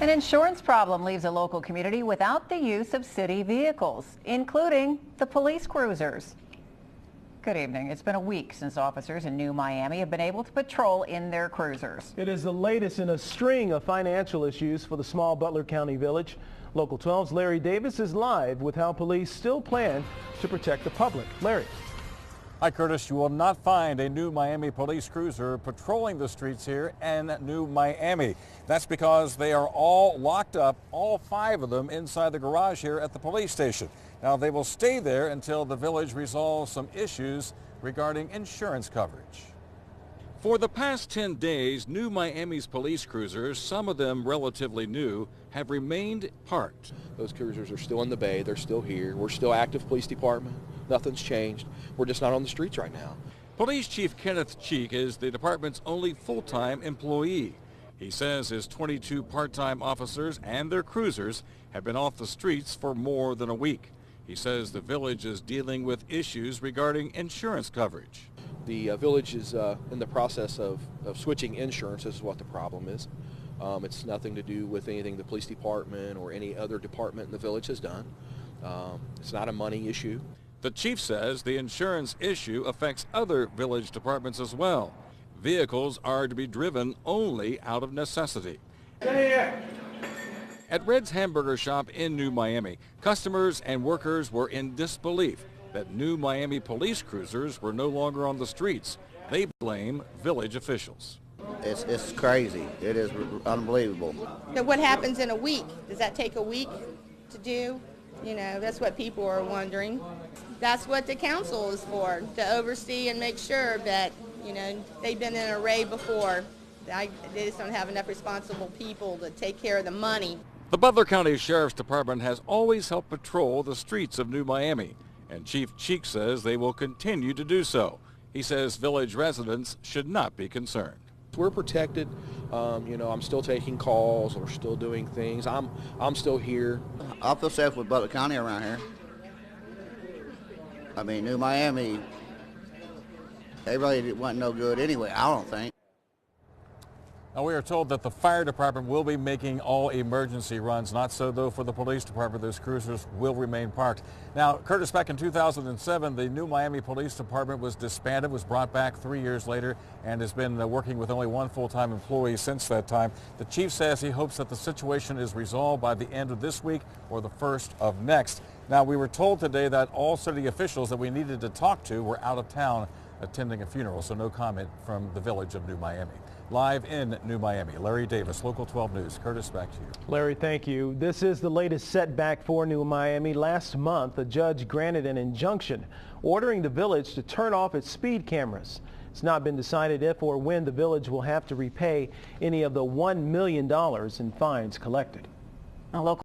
An insurance problem leaves a local community without the use of city vehicles, including the police cruisers. Good evening. It's been a week since officers in New Miami have been able to patrol in their cruisers. It is the latest in a string of financial issues for the small Butler County village. Local 12's Larry Davis is live with how police still plan to protect the public. Larry. Hi, Curtis. You will not find a New Miami police cruiser patrolling the streets here in New Miami. That's because they are all locked up, all 5 of them, inside the garage here at the police station. Now, they will stay there until the village resolves some issues regarding insurance coverage. For the past 10 days, New Miami's police cruisers, some of them relatively new, have remained parked. Those cruisers are still in the bay. They're still here. We're still active police department. Nothing's changed. We're just not on the streets right now. Police Chief Kenneth Cheek is the department's only full-time employee. He says his 22 part-time officers and their cruisers have been off the streets for more than a week. He says the village is dealing with issues regarding insurance coverage. The village is in the process of switching insurance. This is what the problem is. It's nothing to do with anything the police department or any other department in the village has done. It's not a money issue. The chief says the insurance issue affects other village departments as well. Vehicles are to be driven only out of necessity. At Red's Hamburger Shop in New Miami, customers and workers were in disbelief that New Miami police cruisers were no longer on the streets. They blame village officials. It's crazy. It is unbelievable. So what happens in a week? Does that take a week to do? You know, that's what people are wondering. That's what the council is for, to oversee and make sure that, you know, they've been in an array before. They just don't have enough responsible people to take care of the money. The Butler County Sheriff's Department has always helped patrol the streets of New Miami, and Chief Cheek says they will continue to do so. He says village residents should not be concerned. We're protected. You know, I'm still taking calls. We're still doing things. I'm still here. I feel safe with Butler County around here. I mean, New Miami, they really wasn't no good anyway, I don't think. Now, we are told that the fire department will be making all emergency runs. Not so, though, for the police department. Those cruisers will remain parked. Now, Curtis, back in 2007, the New Miami Police Department was disbanded, was brought back 3 years later, and has been working with only one full-time employee since that time. The chief says he hopes that the situation is resolved by the end of this week or the first of next. Now, we were told today that all city officials that we needed to talk to were out of town attending a funeral, so no comment from the village of New Miami. Live in New Miami, Larry Davis, Local 12 News. Curtis, back to you. Larry, thank you. This is the latest setback for New Miami. Last month, a judge granted an injunction ordering the village to turn off its speed cameras. It's not been decided if or when the village will have to repay any of the $1 million in fines collected. A local